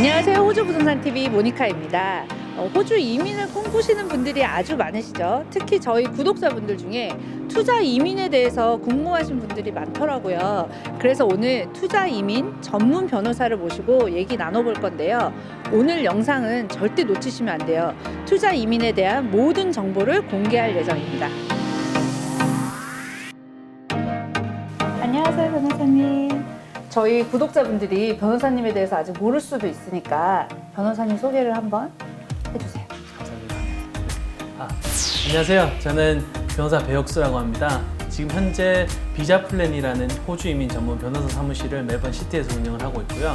안녕하세요. 호주 부동산 TV 모니카입니다. 호주 이민을 꿈꾸시는 분들이 아주 많으시죠. 특히 저희 구독자분들 중에 투자 이민에 대해서 궁금하신 분들이 많더라고요. 그래서 오늘 투자 이민 전문 변호사를 모시고 얘기 나눠볼 건데요. 오늘 영상은 절대 놓치시면 안 돼요. 투자 이민에 대한 모든 정보를 공개할 예정입니다. 안녕하세요, 변호사님. 저희 구독자분들이 변호사님에 대해서 아직 모를 수도 있으니까 변호사님 소개를 한번 해주세요. 감사합니다. 안녕하세요. 저는 변호사 배혁수라고 합니다. 지금 현재 비자플랜이라는 호주 이민 전문 변호사 사무실을 멜번 시티에서 운영을 하고 있고요.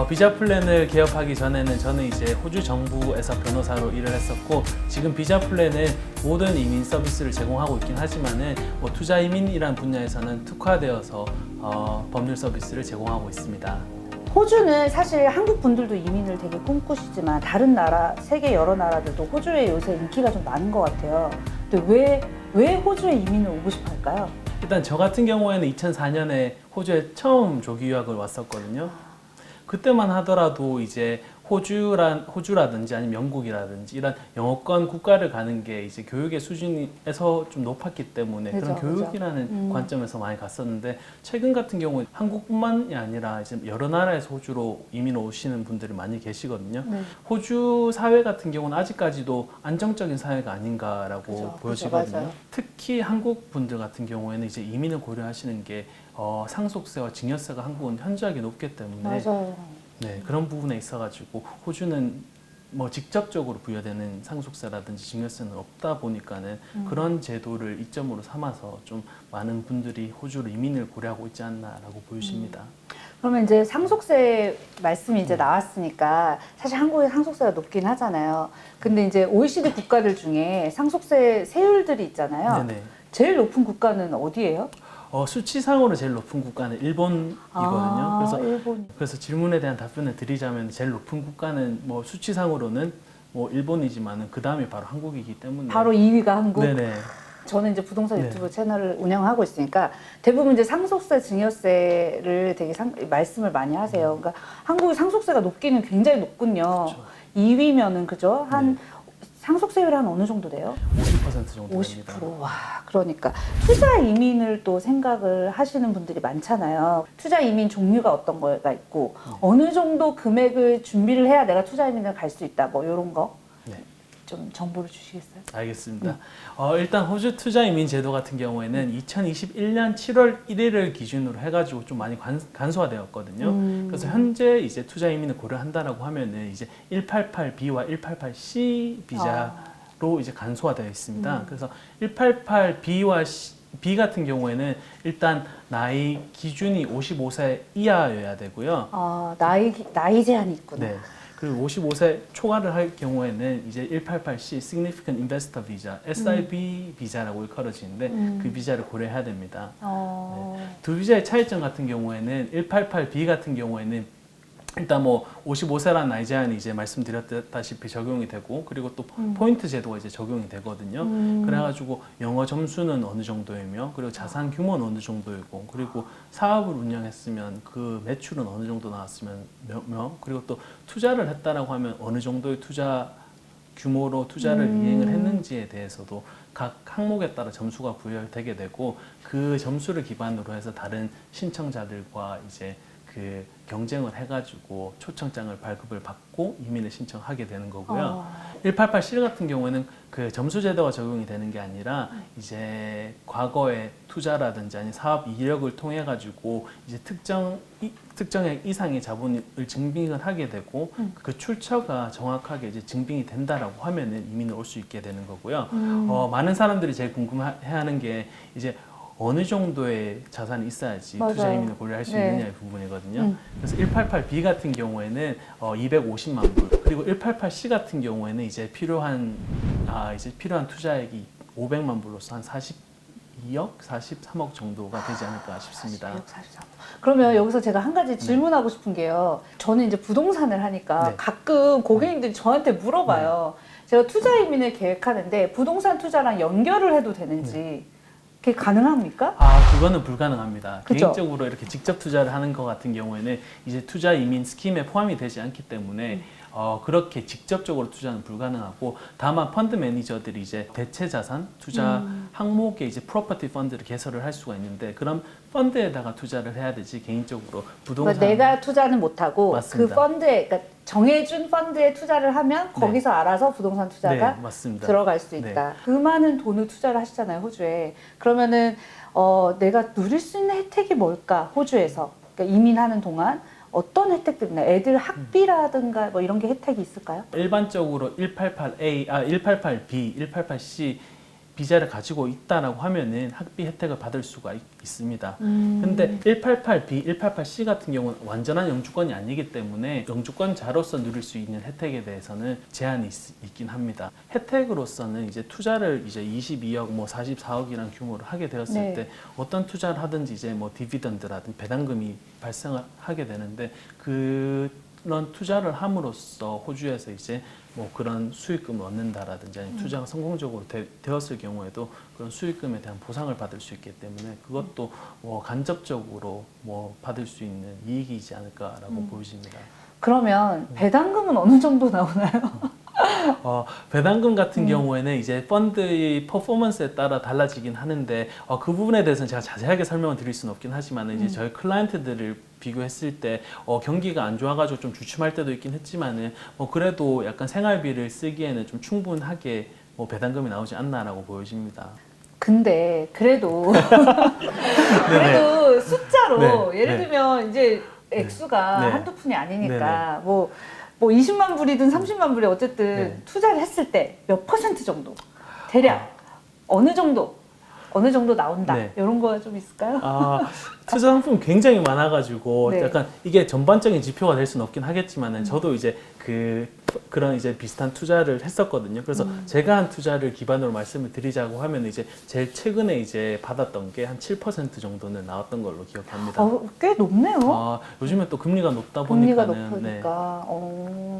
비자플랜을 개업하기 전에는 저는 이제 호주 정부에서 변호사로 일을 했었고, 지금 비자플랜은 모든 이민 서비스를 제공하고 있긴 하지만은 투자 이민이라는 분야에서는 특화되어서 법률 서비스를 제공하고 있습니다. 호주는 사실 한국 분들도 이민을 되게 꿈꾸시지만 다른 나라, 세계 여러 나라들도 호주에 요새 인기가 좀 많은 것 같아요. 근데 왜 호주에 이민을 오고 싶어 할까요? 일단 저 같은 경우에는 2004년에 호주에 처음 조기 유학을 왔었거든요. 그때만 하더라도 이제 호주라든지 아니면 영국이라든지 이런 영어권 국가를 가는 게 이제 교육의 수준에서 좀 높았기 때문에 그죠, 그런 교육이라는 관점에서 많이 갔었는데, 최근 같은 경우에 한국뿐만이 아니라 이제 여러 나라에서 호주로 이민 오시는 분들이 많이 계시거든요. 네. 호주 사회 같은 경우는 아직까지도 안정적인 사회가 아닌가라고 그죠, 보여지거든요. 그죠, 특히 한국 분들 같은 경우에는 이제 이민을 고려하시는 게 상속세와 증여세가 한국은 현저하게 높기 때문에 맞아요. 네, 그런 부분에 있어가지고 호주는 뭐 직접적으로 부여되는 상속세라든지 증여세는 없다 보니까는 그런 제도를 이점으로 삼아서 좀 많은 분들이 호주로 이민을 고려하고 있지 않나라고 보여집니다. 그러면 이제 상속세 말씀이 이제 나왔으니까 사실 한국의 상속세가 높긴 하잖아요. 근데 이제 OECD 국가들 중에 상속세 세율들이 있잖아요. 네네. 제일 높은 국가는 어디예요? 수치상으로 제일 높은 국가는 일본이거든요. 그래서 질문에 대한 답변을 드리자면 제일 높은 국가는 뭐 수치상으로는 뭐 일본이지만은 그 다음이 바로 한국이기 때문에 바로 2위가 한국. 네네. 저는 이제 부동산 네. 유튜브 채널을 운영하고 있으니까 대부분 이제 상속세, 증여세를 되게 말씀을 많이 하세요. 그러니까 한국의 상속세가 높기는 굉장히 높군요. 그렇죠. 2위면은 그죠? 한 네. 상속세율이 한 어느 정도 돼요? 50% 정도 50%. 됩니다. 와, 그러니까 투자 이민을 또 생각을 하시는 분들이 많잖아요. 투자 이민 종류가 어떤 거가 있고 어느 정도 금액을 준비를 해야 내가 투자 이민을 갈 수 있다. 뭐 이런 거. 네. 좀 정보를 주시겠어요? 알겠습니다. 일단 호주 투자 이민 제도 같은 경우에는 2021년 7월 1일을 기준으로 해가지고 좀 많이 간소화되었거든요. 그래서 현재 이제 투자 이민을 고려한다라고 하면은 이제 188B와 188C 비자로 이제 간소화되어 있습니다. 그래서 188B와 B 같은 경우에는 일단 나이 기준이 55세 이하여야 되고요. 나이 제한이 있구나. 네. 그리고 55세 초과를 할 경우에는 이제 188C Significant Investor Visa, SIV 비자라고 일컬어지는데 그 비자를 고려해야 됩니다. 네. 두 비자의 차이점 같은 경우에는 188B 같은 경우에는 일단 뭐 55세라는 나이 제한이 이제 말씀드렸다시피 적용이 되고, 그리고 또 포인트 제도가 이제 적용이 되거든요. 그래가지고 영어 점수는 어느 정도이며, 그리고 자산 규모는 어느 정도이고, 그리고 사업을 운영했으면 그 매출은 어느 정도 나왔으면 그리고 또 투자를 했다라고 하면 어느 정도의 투자 규모로 투자를 이행을 했는지에 대해서도 각 항목에 따라 점수가 부여되게 되고, 그 점수를 기반으로 해서 다른 신청자들과 이제 그 경쟁을 해가지고 초청장을 발급을 받고 이민을 신청하게 되는 거고요. 188C 같은 경우에는 그 점수 제도가 적용이 되는 게 아니라 이제 과거의 투자라든지 아니 사업 이력을 통해 가지고 이제 특정액 이상의 자본을 증빙을 하게 되고 그 출처가 정확하게 이제 증빙이 된다라고 하면은 이민을 올 수 있게 되는 거고요. 많은 사람들이 제일 궁금해하는 게 이제 어느 정도의 자산이 있어야지 맞아요. 투자 이민을 고려할 수 네. 있느냐의 부분이거든요. 그래서 188B 같은 경우에는 250만 불, 그리고 188C 같은 경우에는 이제 필요한 투자액이 500만 불로서 한 42억, 43억 정도가 되지 않을까 싶습니다. 42억, 43억. 그러면 여기서 제가 한 가지 질문하고 싶은 게요. 저는 이제 부동산을 하니까 네. 가끔 고객님들이 저한테 물어봐요. 제가 투자 이민을 계획하는데 부동산 투자랑 연결을 해도 되는지. 그게 가능합니까? 그거는 불가능합니다. 그쵸? 개인적으로 이렇게 직접 투자를 하는 것 같은 경우에는 이제 투자 이민 스킴에 포함이 되지 않기 때문에 그렇게 직접적으로 투자는 불가능하고, 다만 펀드 매니저들이 이제 대체 자산 투자 항목에 이제 프로퍼티 펀드를 개설을 할 수가 있는데, 그럼 펀드에다가 투자를 해야 되지 개인적으로 부동산 그러니까 내가 투자는 못하고 맞습니다. 그 펀드에, 그러니까 정해준 펀드에 투자를 하면 거기서 알아서 부동산 투자가 네, 맞습니다. 들어갈 수 있다. 그 많은 돈을 투자를 하시잖아요, 호주에. 그러면은 내가 누릴 수 있는 혜택이 뭘까, 호주에서. 그러니까 이민하는 동안 어떤 혜택들이 있나요? 애들 학비라든가 뭐 이런 게 혜택이 있을까요? 일반적으로 188B, 188C 비자를 가지고 있다라고 하면은 학비 혜택을 받을 수가 있습니다. 근데 188B, 188C 같은 경우는 완전한 영주권이 아니기 때문에 영주권자로서 누릴 수 있는 혜택에 대해서는 제한이 있긴 합니다. 혜택으로서는 이제 투자를 이제 22억, 뭐 44억이라는 규모로 하게 되었을 네. 때 어떤 투자를 하든지 이제 뭐 디비던드라든지 배당금이 발생을 하게 되는데, 그런 투자를 함으로써 호주에서 이제 뭐 그런 수익금을 얻는다라든지 아니면 투자가 성공적으로 되었을 경우에도 그런 수익금에 대한 보상을 받을 수 있기 때문에 그것도 뭐 간접적으로 뭐 받을 수 있는 이익이지 않을까라고 보여집니다. 그러면 배당금은 어느 정도 나오나요? 배당금 같은 경우에는 이제 펀드의 퍼포먼스에 따라 달라지긴 하는데, 그 부분에 대해서는 제가 자세하게 설명을 드릴 수는 없긴 하지만 이제 저희 클라이언트들을 비교했을 때 경기가 안 좋아가지고 좀 주춤할 때도 있긴 했지만은 그래도 약간 생활비를 쓰기에는 좀 충분하게 배당금이 나오지 않나라고 보여집니다. 근데 그래도 숫자로 예를 들면 이제 액수가 한두 푼이 아니니까 뭐 20만 불이든 30만 불이 어쨌든 투자를 했을 때 몇 퍼센트 정도 대략 어느 정도 나온다, 이런 거 좀 있을까요? 투자 상품이 굉장히 많아가지고 네. 약간 이게 전반적인 지표가 될 수는 없긴 하겠지만은 저도 이제 그런 이제 비슷한 투자를 했었거든요. 그래서 제가 한 투자를 기반으로 말씀을 드리자고 하면 이제 제일 최근에 이제 받았던 게 한 7% 정도는 나왔던 걸로 기억합니다. 꽤 높네요. 요즘에 또 금리가 높다 금리가 보니까는 높으니까.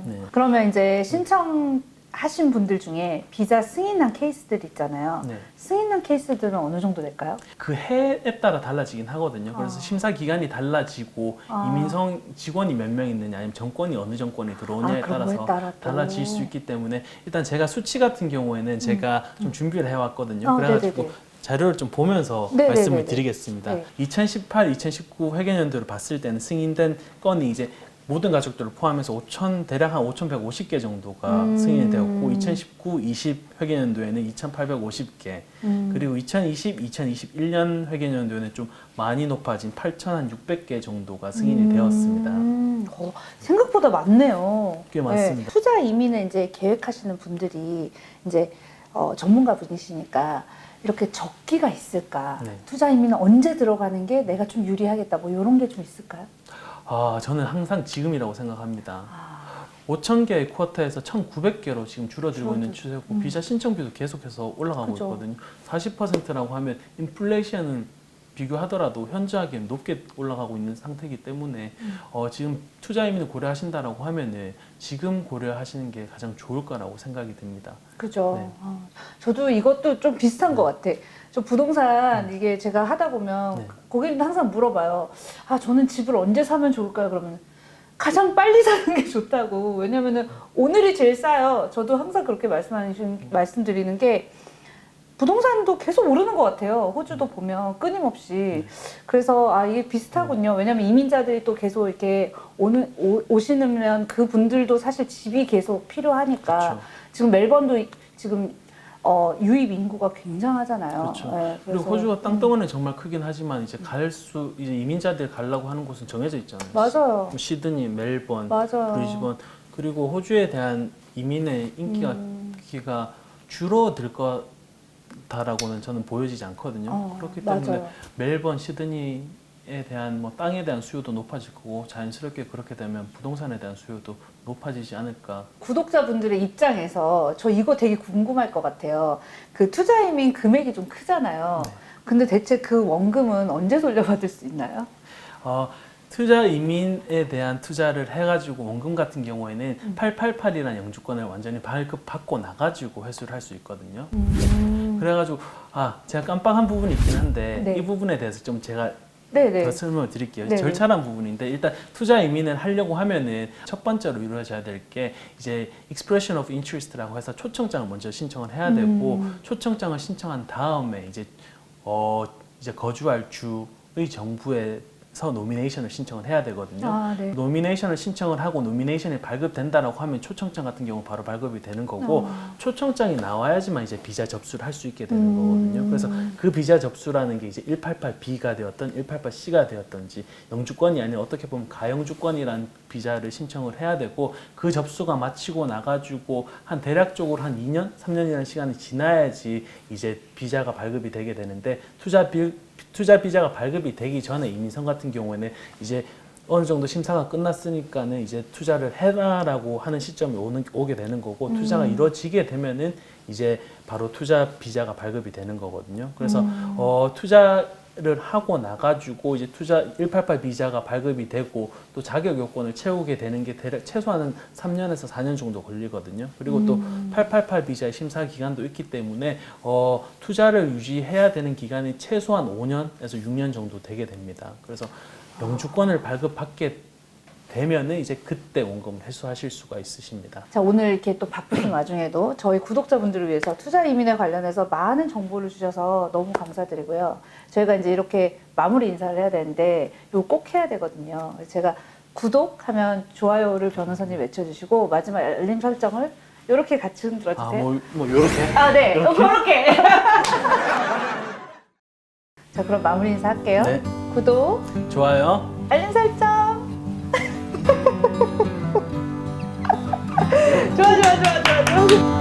네. 그러면 이제 신청하신 분들 중에 비자 승인한 케이스들 있잖아요. 네. 승인한 케이스들은 어느 정도 될까요? 그 해에 따라 달라지긴 하거든요. 그래서 심사 기간이 달라지고 이민성 직원이 몇 명 있느냐, 아니면 정권이 어느 정권이 들어오냐에 그런 거에 따라서 따라 또. 달라질 수 있기 때문에, 일단 제가 수치 같은 경우에는 제가 좀 준비를 해왔거든요. 그래가지고 네네네. 자료를 좀 보면서 네네네네. 말씀을 드리겠습니다. 네. 2018, 2019 회계연도를 봤을 때는 승인된 건이 이제 모든 가족들을 포함해서 대략 한 5,150개 정도가 승인이 되었고, 2019, 20 회계연도에는 2,850개, 그리고 2020, 2021년 회계연도에는 좀 많이 높아진 8,600개 정도가 승인이 되었습니다. 생각보다 많네요. 꽤 많습니다. 투자 이민을 이제 계획하시는 분들이 이제 전문가 분이시니까 이렇게 적기가 있을까? 네. 투자 이민은 언제 들어가는 게 내가 좀 유리하겠다, 뭐 이런 게 좀 있을까요? 저는 항상 지금이라고 생각합니다. 5,000개의 쿼터에서 1,900개로 지금 줄어들고 있는 추세고, 비자 신청비도 계속해서 올라가고 그죠. 있거든요. 40%라고 하면 인플레이션을 비교하더라도 현저하게 높게 올라가고 있는 상태이기 때문에 지금 투자 이민을 고려하신다라고 하면은 지금 고려하시는 게 가장 좋을 거라고 생각이 듭니다. 그죠. 네. 저도 이것도 좀 비슷한 것 같아. 저 부동산 이게 제가 하다 보면 고객님도 항상 물어봐요. 저는 집을 언제 사면 좋을까요? 그러면 가장 빨리 사는 게 좋다고. 왜냐면은 오늘이 제일 싸요. 저도 항상 그렇게 말씀드리는 게, 부동산도 계속 오르는 것 같아요. 호주도 보면 끊임없이. 그래서 이게 비슷하군요. 왜냐면 이민자들이 또 계속 이렇게 오시면 그 분들도 사실 집이 계속 필요하니까. 그렇죠. 지금 멜번도 지금 유입 인구가 굉장하잖아요. 그렇죠. 네, 그리고 그래서 호주가 땅덩어리는 정말 크긴 하지만 이제 이제 이민자들 가려고 하는 곳은 정해져 있잖아요. 맞아요. 시드니, 멜번, 맞아요. 브리즈번, 그리고 호주에 대한 이민의 인기가 줄어들 거다라고는 저는 보여지지 않거든요. 그렇기 때문에 맞아요. 멜번, 시드니에 대한 땅에 대한 수요도 높아질 거고, 자연스럽게 그렇게 되면 부동산에 대한 수요도 높아지지 않을까. 구독자분들의 입장에서 저 이거 되게 궁금할 것 같아요. 그 투자 이민 금액이 좀 크잖아요. 근데 대체 그 원금은 언제 돌려받을 수 있나요? 투자 이민에 대한 투자를 해가지고 원금 같은 경우에는 888이라는 영주권을 완전히 발급받고 나가지고 회수를 할 수 있거든요. 그래가지고 제가 깜빡한 부분이 있긴 한데 네. 이 부분에 대해서 좀 제가 네네. 더 설명을 드릴게요. 네. 절차란 부분인데 일단 투자 이민을 하려고 하면은 첫 번째로 이루어져야 될 게 이제 expression of interest라고 해서 초청장을 먼저 신청을 해야 되고 초청장을 신청한 다음에 이제 거주할 주의 정부에서 노미네이션을 신청을 해야 되거든요. 네. 노미네이션을 신청을 하고 노미네이션이 발급된다라고 하면 초청장 같은 경우 바로 발급이 되는 거고 초청장이 나와야지만 이제 비자 접수를 할 수 있게 되는 거거든요. 그래서 그 비자 접수라는 게 이제 188B가 되었던 188C가 되었던지 영주권이 아닌 어떻게 보면 가영주권이라는 비자를 신청을 해야 되고 그 접수가 마치고 나가지고 한 대략적으로 한 2년, 3년이라는 시간이 지나야지 이제 비자가 발급이 되게 되는데 투자 비자가 발급이 되기 전에 이민선 같은 경우에는 이제 어느 정도 심사가 끝났으니까는 이제 투자를 해라라고 하는 시점이 오게 되는 거고 투자가 이루어지게 되면은 이제 바로 투자 비자가 발급이 되는 거거든요. 그래서 투자를 하고 나가지고 이제 투자 188 비자가 발급이 되고 또 자격 요건을 채우게 되는 게 대략 최소한은 3년에서 4년 정도 걸리거든요. 그리고 또 888 비자의 심사 기간도 있기 때문에 투자를 유지해야 되는 기간이 최소한 5년에서 6년 정도 되게 됩니다. 그래서 영주권을 발급받게 되면은 이제 그때 원금을 회수하실 수가 있으십니다. 자, 오늘 이렇게 또 바쁘신 와중에도 저희 구독자분들을 위해서 투자 이민에 관련해서 많은 정보를 주셔서 너무 감사드리고요. 저희가 이제 이렇게 마무리 인사를 해야 되는데 이거 꼭 해야 되거든요. 제가 구독하면 좋아요를 변호사님 외쳐주시고 마지막 알림 설정을 이렇게 같이 흔들어주세요. 요렇게? 네. 그렇게. 자, 그럼 마무리 인사 할게요. 네. 구독, 좋아요. 알림 설정. 좋아.